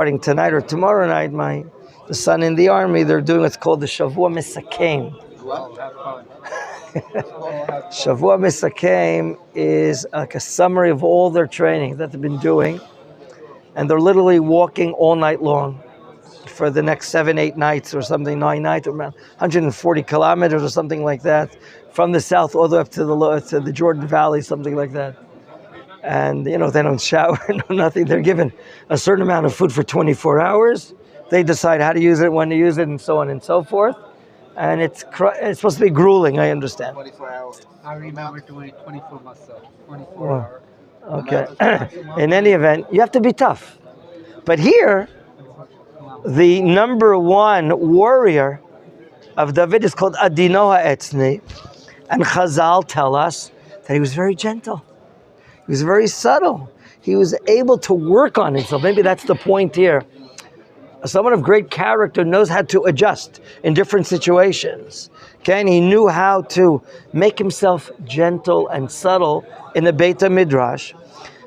Starting tonight or tomorrow night, the son in the army, they're doing what's called the Shavua Misakeim. Shavua Misakeim is like a summary of all their training that they've been doing, and they're literally walking all night long for the next 7-8 nights or something, 9 nights, around 140 kilometers or something like that, from the south all the way up to the Jordan Valley, something like that. And they don't shower, no nothing. They're given a certain amount of food for 24 hours. They decide how to use it, when to use it, and so on and so forth. And it's supposed to be grueling, I understand. 24 hours. I remember doing 24 myself. 24 hours. Okay. In any event, you have to be tough. But here, the number one warrior of David is called Adinoa Etzni. And Chazal tell us that he was very gentle. He was very subtle. He was able to work on himself. Maybe that's the point here. Someone of great character knows how to adjust in different situations. Okay, and he knew how to make himself gentle and subtle in the Beit HaMidrash.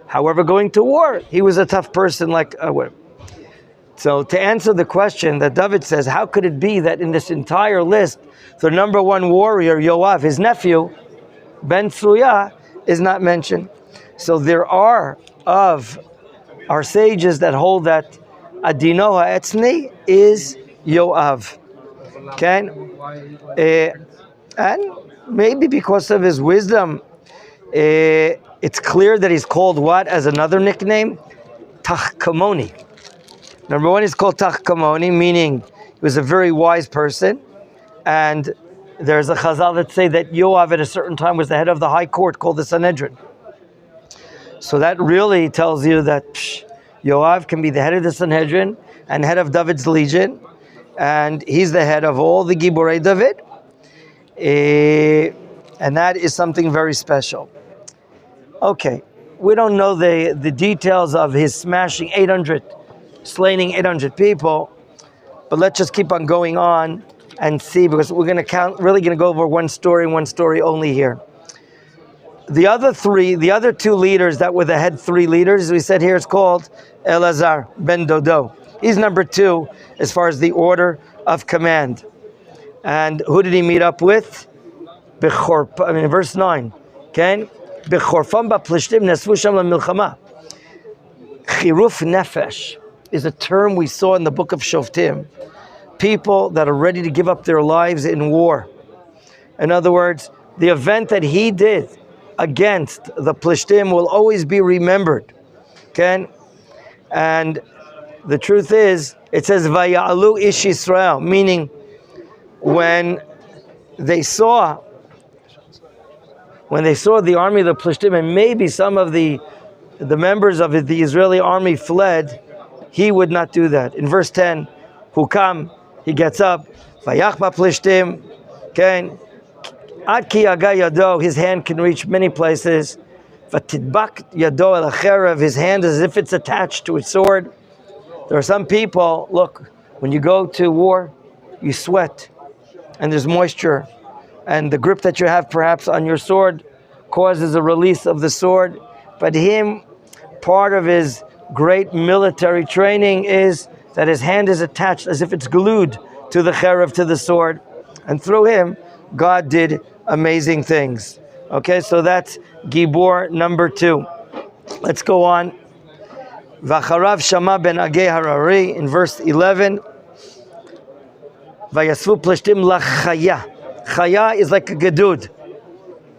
However, going to war, he was a tough person like So to answer the question that David says, how could it be that in this entire list, the number one warrior, Yoav, his nephew, Ben Tzuya, is not mentioned? So there are of our sages that hold that Adinoa Etzni is Yoav. Okay? And maybe because of his wisdom, it's clear that he's called what as another nickname? Tachkamoni. Number one, he's called Tachkamoni, meaning he was a very wise person. And there's a Chazal that say that Yoav at a certain time was the head of the high court called the Sanhedrin. So that really tells you that Yoav can be the head of the Sanhedrin and head of David's legion, and he's the head of all the Giborei David, and that is something very special. Okay, we don't know the details of his slaying 800 people, but let's just keep on going on and see, because we're going to really going to go over one story and one story only here. The other two leaders that were the head three leaders, we said here, it's called Elazar ben Dodo. He's number two as far as the order of command. And who did he meet up with? Verse 9. Okay? Bechorfam ba'plishtim nesvu sham lemilchama. Chiruf nefesh is a term we saw in the book of Shoftim. People that are ready to give up their lives in war. In other words, the event that he did against the Plishtim will always be remembered. Okay? And the truth is, it says, Vaya'alu ish Yisrael, meaning when they saw the army of the Plishtim, and maybe some of the members of the Israeli army fled, he would not do that. In verse 10, Hukam, he gets up, Vayach ba'Plishtim, okay? Ad ki yaga yado, his hand can reach many places. Vatidbak yado el acherev, his hand is as if it's attached to a sword. There are some people, look, when you go to war, you sweat, and there's moisture, and the grip that you have perhaps on your sword causes a release of the sword. But him, part of his great military training is that his hand is attached as if it's glued to the cherev, to the sword, and through him, God did amazing things. Okay, so that's Gibor number 2. Let's go on. Vacharav Shama ben Agei Harari in verse 11. Vayasvu plishtim lachaya. Chaya is like a gedud,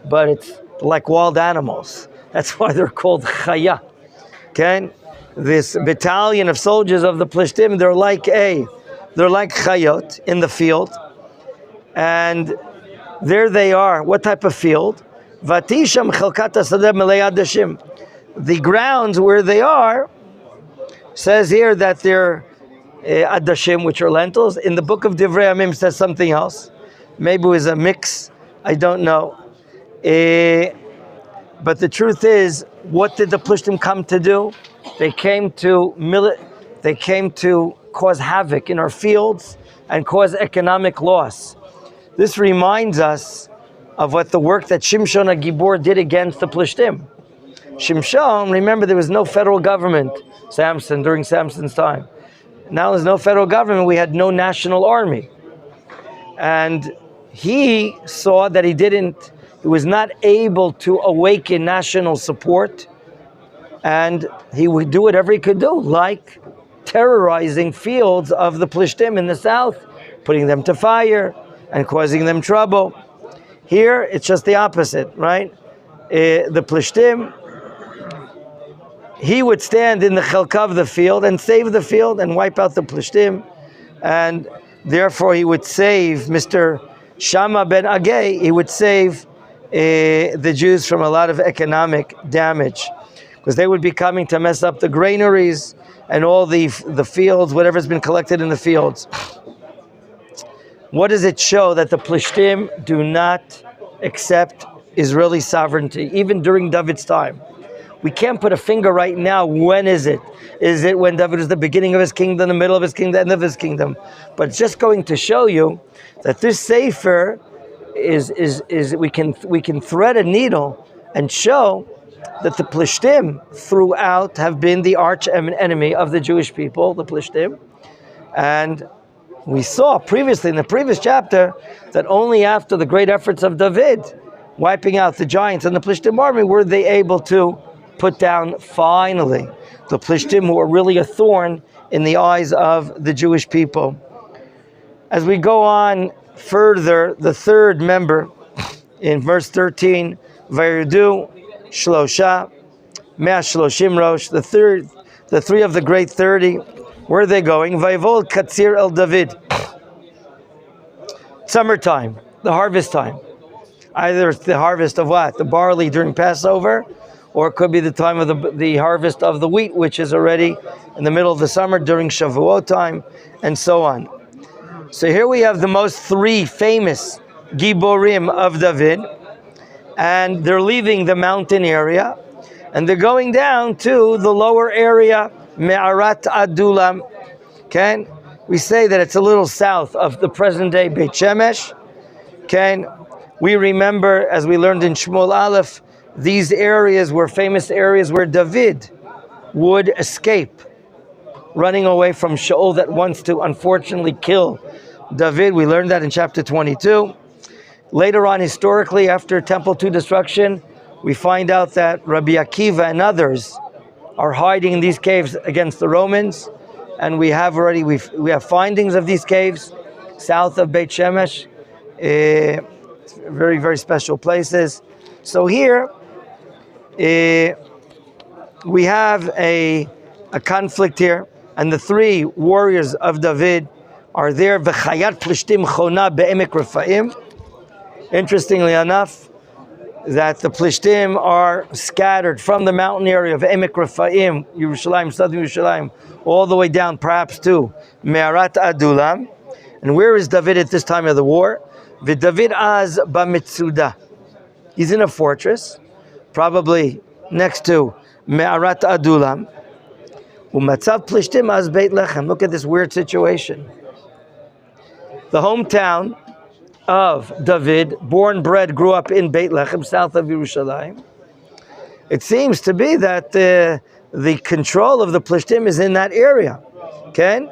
but it's like wild animals. That's why they're called chaya. Okay, this battalion of soldiers of the plishtim, they're like chayot in the field, and there they are. What type of field? Vatisham chelkat hasadeh melei adashim. The grounds where they are, says here that they're adashim, which are lentils. In the book of Divrei Yamim says something else. Maybe it was a mix. I don't know. But the truth is, what did the Plishtim come to do? They came to cause havoc in our fields and cause economic loss. This reminds us of what the work that Shimshon HaGibor did against the Plishtim. Shimshon, remember, there was no federal government, during Samson's time. Now there's no federal government. We had no national army. And he saw that he was not able to awaken national support. And he would do whatever he could do, like terrorizing fields of the Plishtim in the south, putting them to fire and causing them trouble. Here, it's just the opposite, right? The Plishtim, he would stand in the chelka of the field and save the field and wipe out the Plishtim. And therefore, he would save Mr. Shama ben Agay, he would save the Jews from a lot of economic damage, because they would be coming to mess up the granaries and all the fields, whatever's been collected in the fields. What does it show? That the Plishtim do not accept Israeli sovereignty, even during David's time. We can't put a finger right now, when is it? Is it when David was the beginning of his kingdom, the middle of his kingdom, the end of his kingdom? But it's just going to show you that this Sefer is we can thread a needle and show that the Plishtim throughout have been the arch enemy of the Jewish people, the Plishtim. And we saw previously in the previous chapter that only after the great efforts of David, wiping out the giants and the Plishtim army, were they able to put down finally the Plishtim, who are really a thorn in the eyes of the Jewish people. As we go on further, the third member in verse 13, Vayirdu Shlosha Mea Shloshim Rosh, the three of the great 30, where are they going? Vayvol Katzir el David. Summertime, the harvest time. Either it's the harvest of what? The barley during Passover, or it could be the time of the harvest of the wheat, which is already in the middle of the summer during Shavuot time, and so on. So here we have the most three famous Giborim of David, and they're leaving the mountain area, and they're going down to the lower area, Me'arat Adulam. Okay? We say that it's a little south of the present-day Beit Shemesh. Okay? We remember, as we learned in Shmuel Aleph, these areas were famous areas where David would escape, running away from Shaul that wants to unfortunately kill David. We learned that in chapter 22. Later on, historically, after Temple 2 destruction, we find out that Rabbi Akiva and others are hiding in these caves against the Romans, and we have findings of these caves south of Beit Shemesh, very, very special places. So here we have a conflict here, and the three warriors of David are there. V'chayat plishtim chona be'emek Rephaim. Interestingly enough, that the Plishtim are scattered from the mountain area of Emek Rephaim, Yerushalayim, southern Yerushalayim, all the way down perhaps to Me'arat Adulam. And where is David at this time of the war? David az b'mitzuda. He's in a fortress, probably next to Me'arat Adulam. U'matzav Plishtim az Beit Lechem. Look at this weird situation. The hometown of David, born, bred, grew up in Beit Lechem, south of Yerushalayim. It seems to be that the control of the Plishtim is in that area. Okay?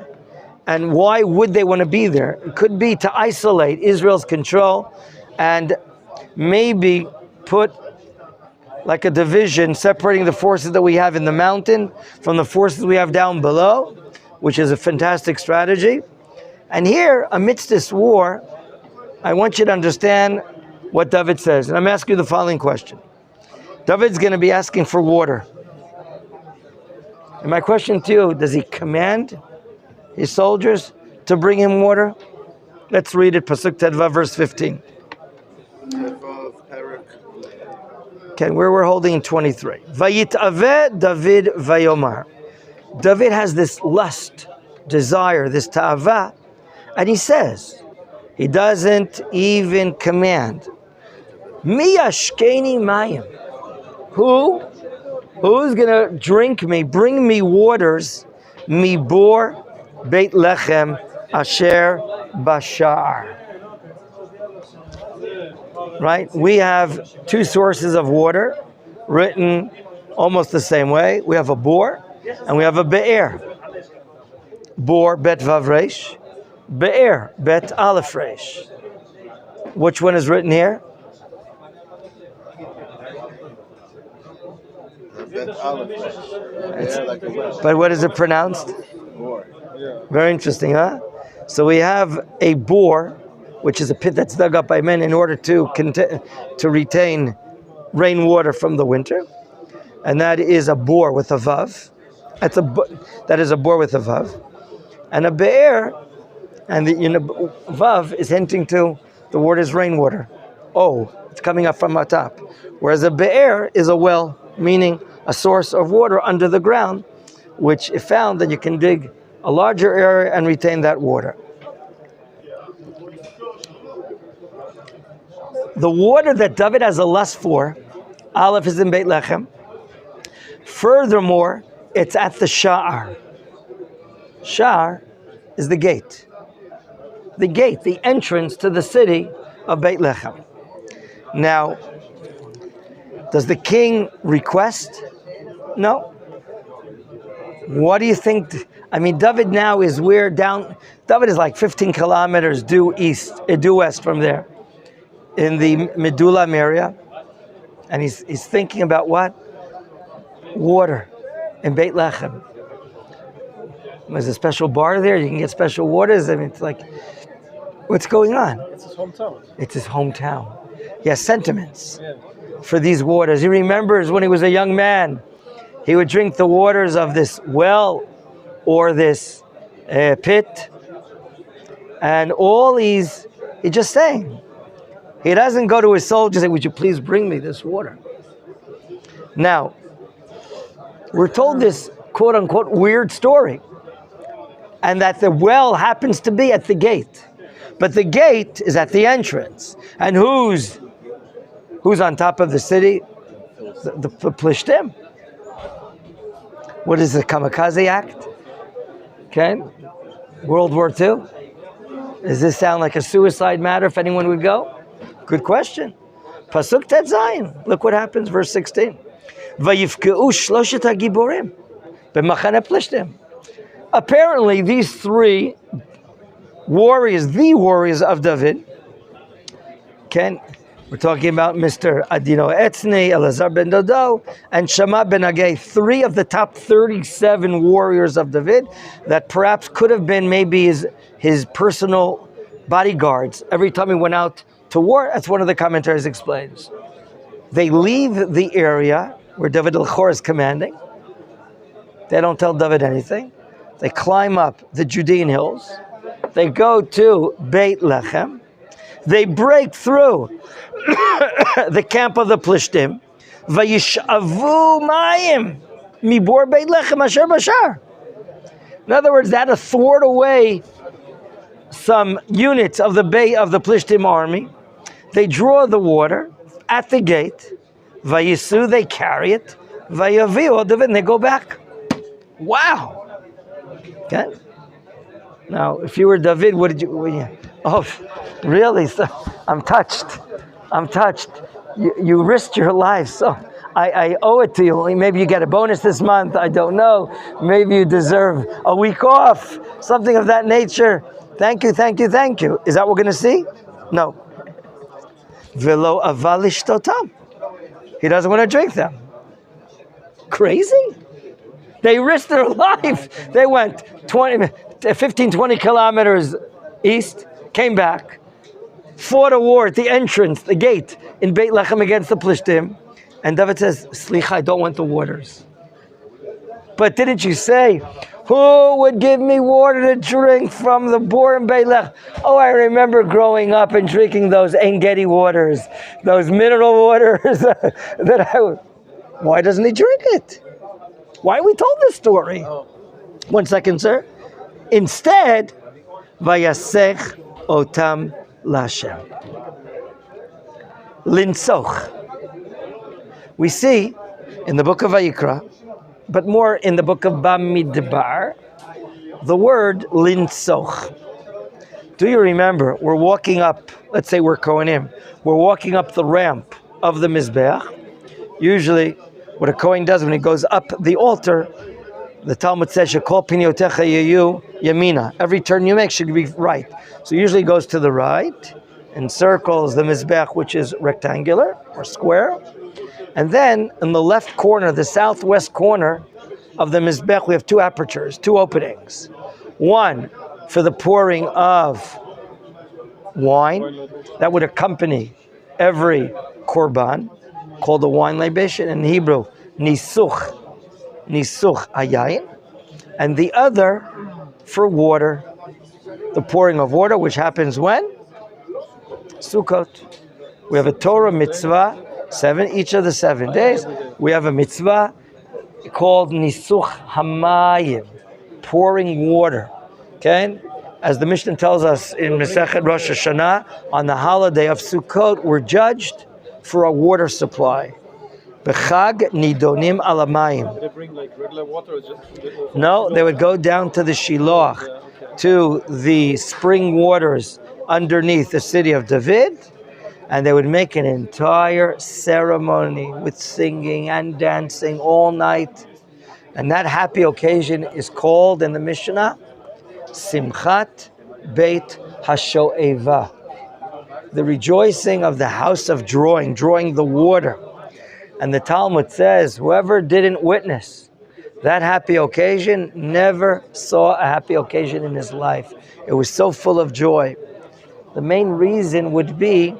And why would they want to be there? It could be to isolate Israel's control and maybe put like a division separating the forces that we have in the mountain from the forces we have down below, which is a fantastic strategy. And here, amidst this war, I want you to understand what David says. And I'm asking you the following question. David's going to be asking for water. And my question to you, does he command his soldiers to bring him water? Let's read it, Pasuk Tedva, verse 15. Okay, where we're holding in 23. Vayitaveh David vayomar. David has this lust, desire, this ta'avah, and he says, he doesn't even command. Mi yashkeni mayim. Who's gonna drink me, bring me waters, mi bor Beit Lechem asher bashar. Right? We have two sources of water written almost the same way. We have a bor and we have a be'er. Bor, Bet Vav Resh. Be'er, Bet Aleph Resh. Which one is written here? But what is it pronounced? Very interesting, huh? So we have a bore, which is a pit that's dug up by men in order to retain rainwater from the winter, and that is a bore with a vav. That is a bore with a vav, and a be'er, and the vav is hinting to the word is rainwater. Oh, it's coming up from the top. Whereas a be'er is a well, meaning a source of water under the ground, which if found, then you can dig a larger area and retain that water. The water that David has a lust for, Aleph is in Beit Lechem. Furthermore, it's at the Sha'ar. Sha'ar is the gate. The gate, the entrance to the city of Beit Lechem. Now, does the king request? No. What do you think? I mean, David now is David is like 15 kilometers due west from there, in the Medulam area. And he's thinking about what? Water in Beit Lechem. There's a special bar there, you can get special waters. I mean, it's like, what's going on? It's his hometown. It's his hometown. He has sentiments for these waters. He remembers when he was a young man, he would drink the waters of this well or this pit. And he's just saying. He doesn't go to his soldiers and say, would you please bring me this water? Now, we're told this quote unquote weird story. And that the well happens to be at the gate. But the gate is at the entrance. And who's on top of the city? The Plishtim. What is the Kamikaze Act? Okay. World War II. Does this sound like a suicide matter if anyone would go? Good question. Pasuk Tet Zayin. Look what happens, verse 16. Vayifkeu shloshet hagiborim b'machane Plishtim. Apparently, these three warriors, the warriors of David, we're talking about Mr. Adino Etzni, Elazar ben Dodo, and Shama ben Agay, three of the top 37 warriors of David that perhaps could have been maybe his personal bodyguards every time he went out to war. That's one of the commentaries explains. They leave the area where David al-Khor is commanding. They don't tell David anything. They climb up the Judean hills. They go to Beit Lechem. They break through the camp of the Plishtim. Vayishavu mayim mibor Beit Lechem asher bashar. In other words, that to thwart away some units of the Plishtim army. They draw the water at the gate. Vayisu, they carry it. Vayaviu David, and they go back. Wow. Okay. Now, if you were David, what did you? Oh, really? So, I'm touched. You risked your life, so I owe it to you. Maybe you get a bonus this month. I don't know. Maybe you deserve a week off, something of that nature. Thank you. Is that what we're going to see? No. Velo avalish totam. He doesn't want to drink them. Crazy? They risked their life. They went 15, 20 kilometers east, came back, fought a war at the entrance, the gate in Beit Lechem against the Plishtim. And David says, Slicha, I don't want the waters. But didn't you say, who would give me water to drink from the bore in Beit Lechem? Oh, I remember growing up and drinking those Ein Gedi waters, those mineral waters Why doesn't he drink it? Why are we told this story? 1 second, sir. Instead, Vayasech otam lashem. Linsoch. We see in the book of Vayikra, but more in the book of Bamidbar, the word linsoch. Do you remember, we're walking up, let's say we're Kohanim, we're walking up the ramp of the Mizbeach. Usually, what a Kohen does when he goes up the altar, The Talmud says, "Shekol pinyotecha yayu yamina." Every turn you make should be right. So usually it goes to the right, and circles the mizbech, which is rectangular or square. And then in the left corner, the southwest corner of the mizbech, we have two apertures, two openings. One for the pouring of wine that would accompany every korban, called the wine libation in Hebrew, nisuch hayayin, and the other for water, the pouring of water, which happens when? Sukkot. We have a Torah mitzvah, each of the 7 days. We have a mitzvah called nisuch hamayim, pouring water. Okay? As the Mishnah tells us in Masechet Rosh Hashanah, on the holiday of Sukkot, we're judged for a water supply. B'chag nidonim alamayim. They bring like regular water or just... No, they would go down to the Shiloach, to the spring waters underneath the city of David, and they would make an entire ceremony with singing and dancing all night. And that happy occasion is called in the Mishnah, Simchat Beit HaSho'eva, the rejoicing of the house of drawing the water. And the Talmud says, whoever didn't witness that happy occasion never saw a happy occasion in his life. It was so full of joy. The main reason would be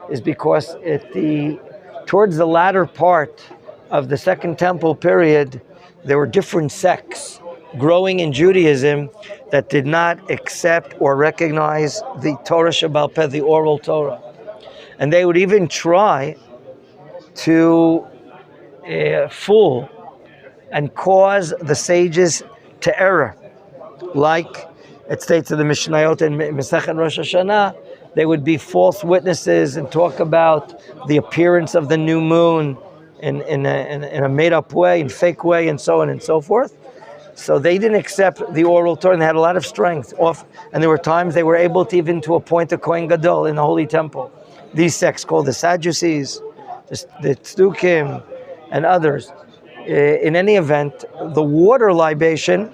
is because towards the latter part of the Second Temple period, there were different sects growing in Judaism that did not accept or recognize the Torah Shebaal Peh, the oral Torah. And they would even try to fool and cause the sages to error. Like it states in the Mishnayot and Masechet Rosh Hashanah, they would be false witnesses and talk about the appearance of the new moon in a made-up way, in fake way, and so on and so forth. So they didn't accept the oral Torah, and they had a lot of strength. And there were times they were able to even to appoint a Kohen Gadol in the Holy Temple. These sects called the Sadducees, the Tzdukim, and others. In any event, the water libation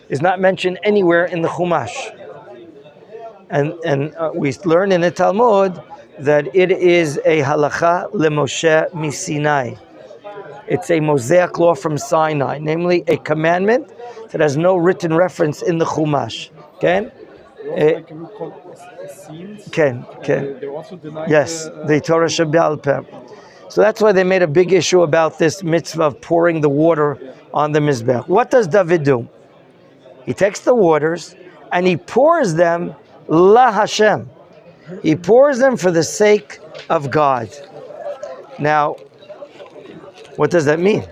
is not mentioned anywhere in the Chumash. And we learn in the Talmud that it is a halacha leMoshe miSinai. It's a Mosaic law from Sinai, namely a commandment that has no written reference in the Chumash. Okay? They also deny the Torah Shebaal Peh. So that's why they made a big issue about this mitzvah of pouring the water on the Mizbech. What does David do? He takes the waters and he pours them la Hashem. He pours them for the sake of God. Now, what does that mean?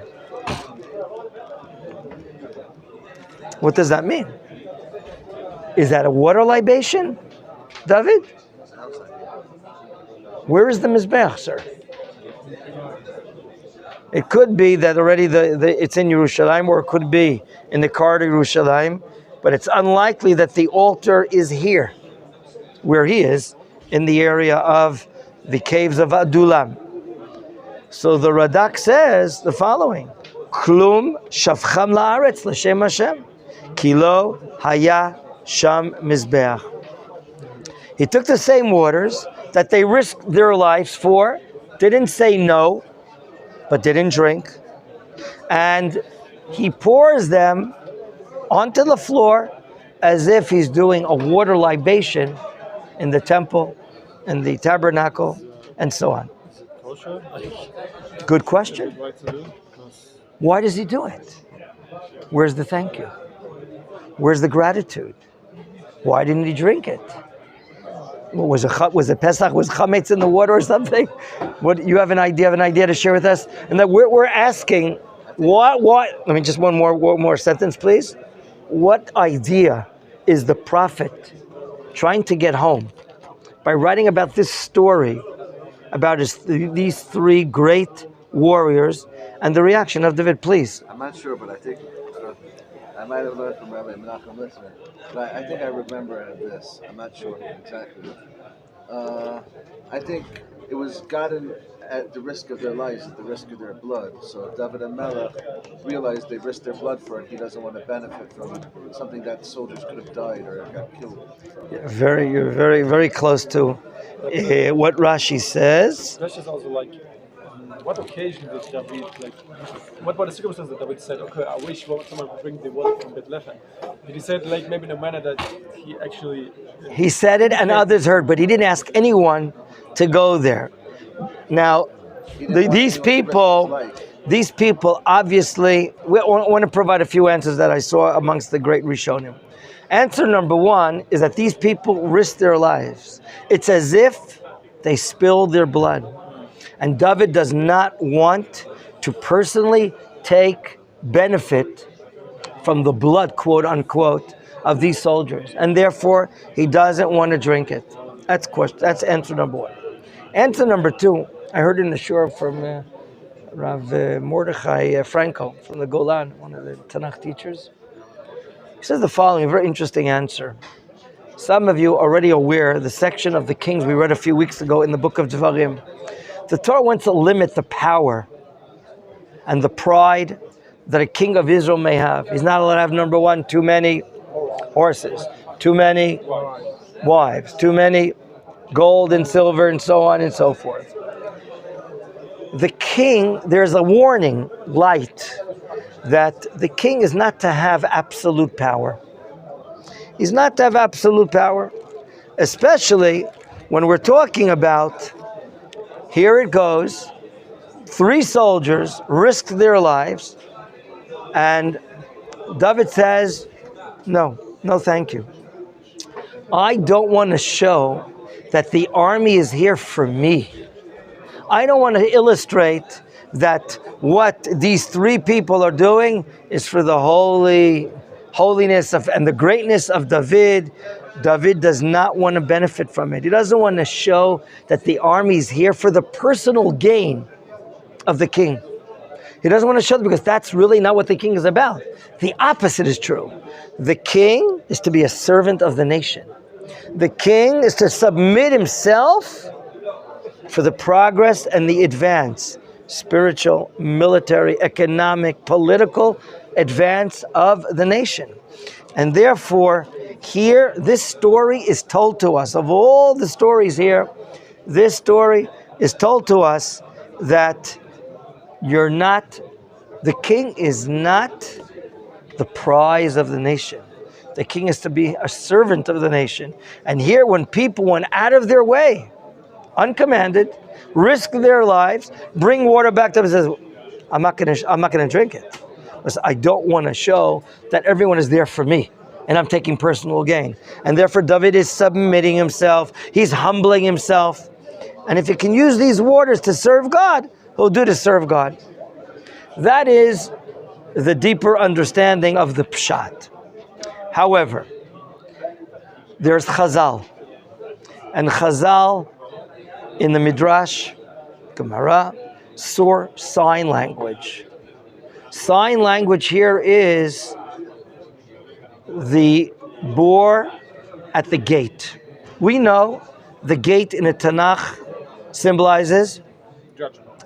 What does that mean? Is that a water libation, David? Where is the Mizbech, sir? It could be that already it's in Yerushalayim, or it could be in the corridor of Yerushalayim, but it's unlikely that the altar is here, where he is, in the area of the caves of Adullam. So the Radak says the following: Klum shavcham la'aretz l'shem Hashem, kilo haya sham mizbeach. He took the same waters that they risked their lives for, didn't say no, but didn't drink, and he pours them onto the floor as if he's doing a water libation in the temple, in the tabernacle, and so on. Good question. Why does he do it? Where's the thank you? Where's the gratitude? Why didn't he drink it? Was it Pesach? Was chametz in the water or something? What, you have an idea? Have an idea to share with us? And that we're asking, what? Let me just one more sentence, please. What idea is the prophet trying to get home by writing about this story, about these three great warriors, and the reaction of David? Please. I'm not sure, but I think I might have learned from Rabbi Menachem Listman, but I think I remember this. I'm not sure exactly. I think it was gotten at the risk of their lives, at the risk of their blood. So David and Melech realized they risked their blood for it. He doesn't want to benefit from something that soldiers could have died or got killed. You're very, very close to what Rashi says. That's just also like, what occasion did David, like, what were the circumstances that David said, okay, I wish someone would bring the water from Bethlehem? Did he say it like maybe in a manner that he actually... He said it and others heard, but he didn't ask anyone to go there. Now, these people obviously, we want to provide a few answers that I saw amongst the great Rishonim. Answer number one is that these people risked their lives. It's as if they spilled their blood. And David does not want to personally take benefit from the blood, quote unquote, of these soldiers. And therefore, he doesn't want to drink it. That's answer number one. Answer number two, I heard in the shore from Rav Mordechai Franco from the Golan, one of the Tanakh teachers. He says the following, a very interesting answer. Some of you are already aware, the section of the kings we read a few weeks ago in the book of Devarim. The Torah wants to limit the power and the pride that a king of Israel may have. He's not allowed to have, number one, too many horses, too many wives, too many gold and silver, and so on and so forth. The king, there's a warning light that the king is not to have absolute power. He's not to have absolute power, especially when we're talking about, here it goes, 3 soldiers risked their lives, and David says, no, thank you. I don't want to show that the army is here for me. I don't want to illustrate that what these 3 people are doing is for the holiness of and the greatness of David. David does not want to benefit from it. He doesn't want to show that the army is here for the personal gain of the king. He doesn't want to show it because that's really not what the king is about. The opposite is true. The king is to be a servant of the nation. The king is to submit himself for the progress and the advance, spiritual, military, economic, political advance of the nation. And therefore, here, this story is told to us. Of all the stories here, this story is told to us that the king is not the prize of the nation. The king is to be a servant of the nation. And here, when people went out of their way, uncommanded, risk their lives, bring water back to him and says, I'm not going to drink it. Because I don't want to show that everyone is there for me and I'm taking personal gain. And therefore David is submitting himself, he's humbling himself. And if he can use these waters to serve God, he'll do to serve God. That is the deeper understanding of the Pshat. However, there's Chazal. And Chazal in the Midrash, Gemara, saw sign language. Sign language here is the boar at the gate. We know the gate in the Tanakh symbolizes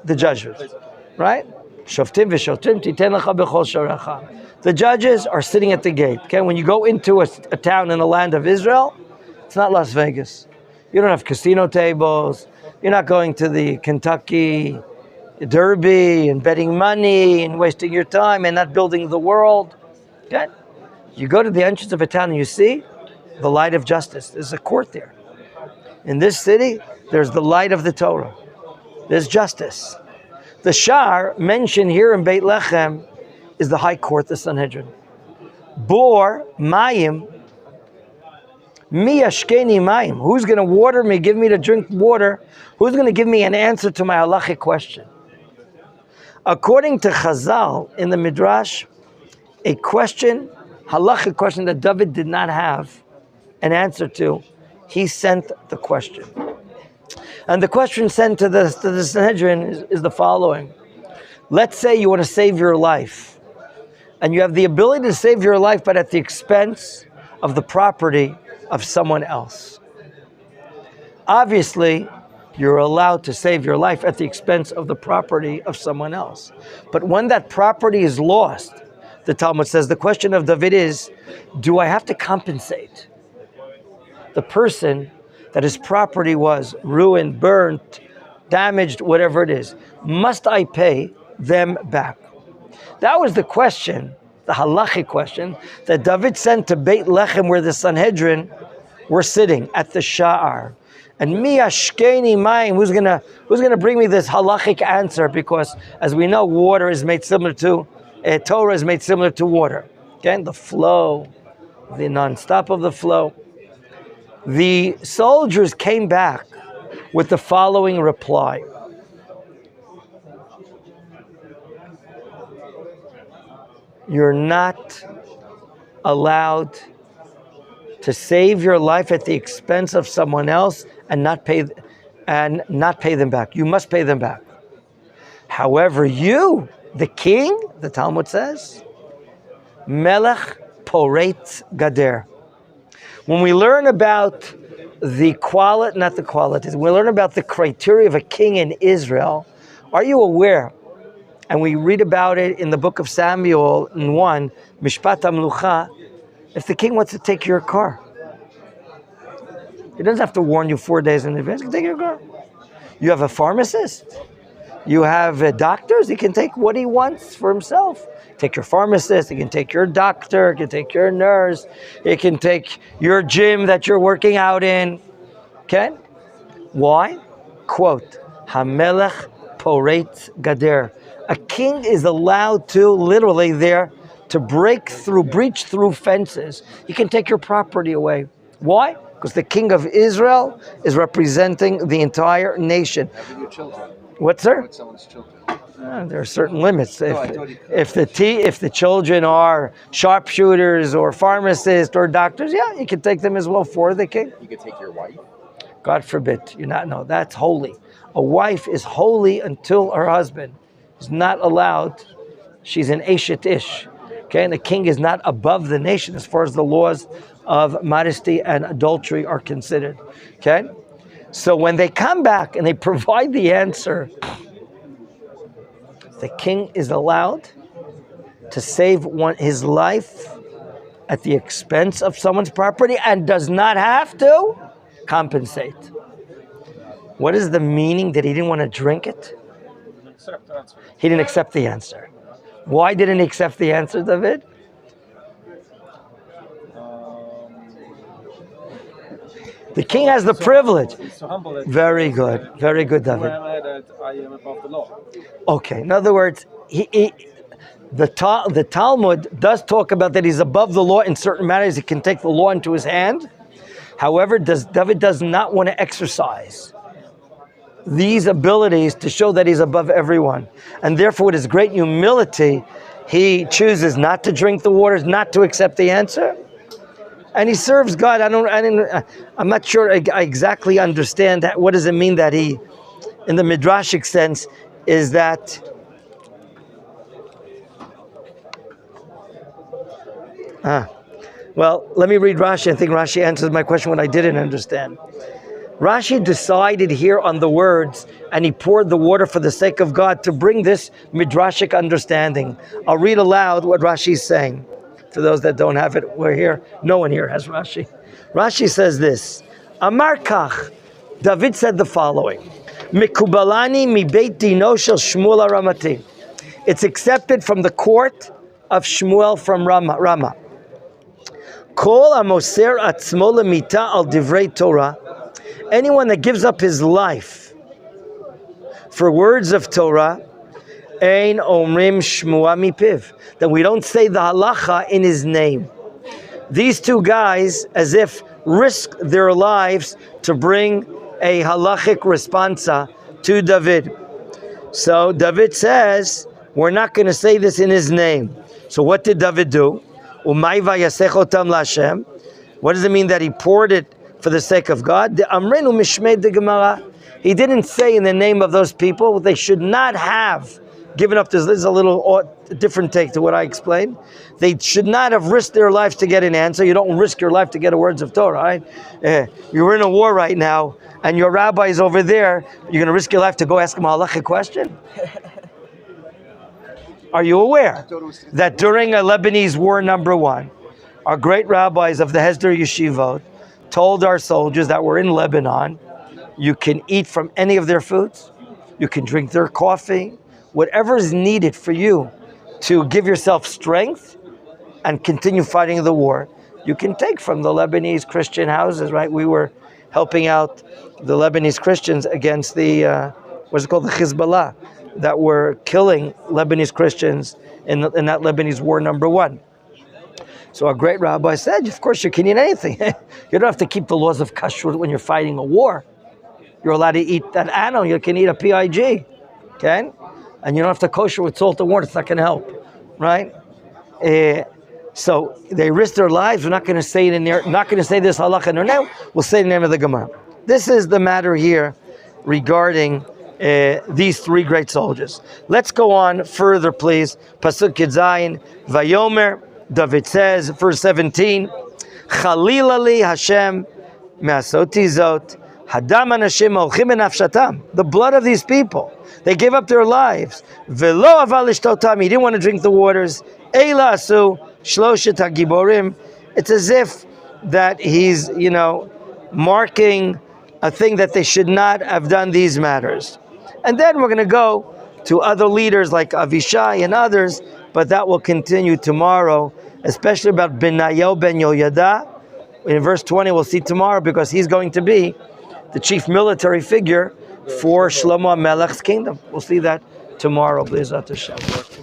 the judges, right? Shoftim v'shoftim titen lecha b'chol sharecha. The judges are sitting at the gate. Okay, when you go into a town in the land of Israel, it's not Las Vegas. You don't have casino tables. You're not going to the Kentucky Derby and betting money and wasting your time and not building the world. Okay? You go to the entrance of a town and you see the light of justice. There's a court there. In this city, there's the light of the Torah. There's justice. The Shar mentioned here in Beit Lechem is the high court, the Sanhedrin. Bor, Mayim, Mi Ashkeni Mayim. Who's going to water me, give me to drink water? Who's going to give me an answer to my halachic question? According to Chazal in the Midrash, a question, halachic question that David did not have an answer to, he sent the question. And the question sent to the Sanhedrin is the following. Let's say you want to save your life, and you have the ability to save your life, but at the expense of the property of someone else. Obviously, you're allowed to save your life at the expense of the property of someone else. But when that property is lost, the Talmud says, the question of David is, do I have to compensate the person that his property was ruined, burnt, damaged, whatever it is? Must I pay them back? That was the question, the halachic question, that David sent to Beit Lechem, where the Sanhedrin were sitting at the Sha'ar. And mi ashkeni mayim, who's gonna bring me this halachic answer? Because as we know, water is made similar to Torah is made similar to water. Okay, the flow, the non-stop of the flow. The soldiers came back with the following reply. You're not allowed to save your life at the expense of someone else and not pay them back. You must pay them back. However, you, the king, the Talmud says, Melech Poretz Gader. When we learn about the quality, not the qualities, we learn about the criteria of a king in Israel. Are you aware? And we read about it in the book of Samuel in 1, Mishpat HaMlucha, if the king wants to take your car, he doesn't have to warn you 4 days in advance. He can take your car. You have a pharmacist. You have doctors. He can take what he wants for himself. Take your pharmacist. He can take your doctor. He can take your nurse. He can take your gym that you're working out in. Okay? Why? Quote, Hamelech Poretz Gader. A king is allowed to, literally there, to breach through fences. He can take your property away. Why? Because the king of Israel is representing the entire nation. Having your children. What, sir? With someone's children. There are certain limits. If the children are sharpshooters or pharmacists or doctors, yeah, you can take them as well for the king. You could take your wife? God forbid. No, that's holy. A wife is holy until her husband is not allowed. She's an Eshet Ish. Okay, and the king is not above the nation as far as the laws of modesty and adultery are considered. Okay, so when they come back and they provide the answer, the king is allowed to save his life at the expense of someone's property and does not have to compensate. What is the meaning that he didn't want to drink it? He didn't accept the answer. Why didn't he accept the answer, David? The king has the privilege. So humble that Very good, David. that I am above the law. Okay, in other words, the Talmud does talk about that he's above the law in certain matters. He can take the law into his hand. However, David does not want to exercise these abilities to show that he's above everyone. And therefore, with his great humility, he chooses not to drink the waters, not to accept the answer. And he serves God. I'm not sure I exactly understand that. What does it mean that he, in the midrashic sense, is that well, let me read Rashi. I think Rashi answers my question when I didn't understand. Rashi decided here on the words, and he poured the water for the sake of God to bring this midrashic understanding. I'll read aloud what Rashi is saying. For those that don't have it, we're here. No one here has Rashi. Rashi says this, Amar Kach, David said the following, Mikubalani mi beit dino shel Shmuel Ramati. It's accepted from the court of Shmuel from Ramah. Kol amoser atzmo lemita al divrei Torah. Anyone that gives up his life for words of Torah, ein omrim shmua mipiv, that we don't say the halacha in his name. These two guys, as if risk their lives to bring a halachic responsa to David. So David says, we're not going to say this in his name. So what did David do? Umay vayasech otam l'Hashem. What does it mean that he poured it for the sake of God? He didn't say in the name of those people they should not have given up this is a little different take to what I explained. They should not have risked their lives to get an answer. You don't risk your life to get a words of Torah, right? You're in a war right now, and your rabbi is over there. You're going to risk your life to go ask him a halachic question? Are you aware that during a Lebanese war number 1, our great rabbis of the Hesder Yeshivot told our soldiers that were in Lebanon, you can eat from any of their foods, you can drink their coffee, whatever is needed for you to give yourself strength and continue fighting the war, you can take from the Lebanese Christian houses, right? We were helping out the Lebanese Christians against the, what's it called, the Hezbollah, that were killing Lebanese Christians in that Lebanese war number 1. So our great rabbi said, of course you can eat anything. You don't have to keep the laws of kashrut when you're fighting a war. You're allowed to eat that animal. You can eat a PIG, okay? And you don't have to kosher with salt and water. It's not going to help, right? So they risk their lives. We're not going to say it in there. Not going to say this halacha now. We'll say the name of the Gemara. This is the matter here regarding these 3 great soldiers. Let's go on further, please. Pasuk Yedzayin, Vayomer, David says, verse 17, Chalila li Hashem me'asoti zot, hadam anashim olchim benafshatam. The blood of these people, they gave up their lives. Velo aval lishtotam, he didn't want to drink the waters. Eila asu shloshet hagiborim. It's as if that he's, marking a thing that they should not have done these matters. And then we're going to go to other leaders like Avishai and others, but that will continue tomorrow, especially about Benayo ben Yoyada. In verse 20, we'll see tomorrow, because he's going to be the chief military figure for Shlomo Melech's kingdom. We'll see that tomorrow, B'ezrat Hashem.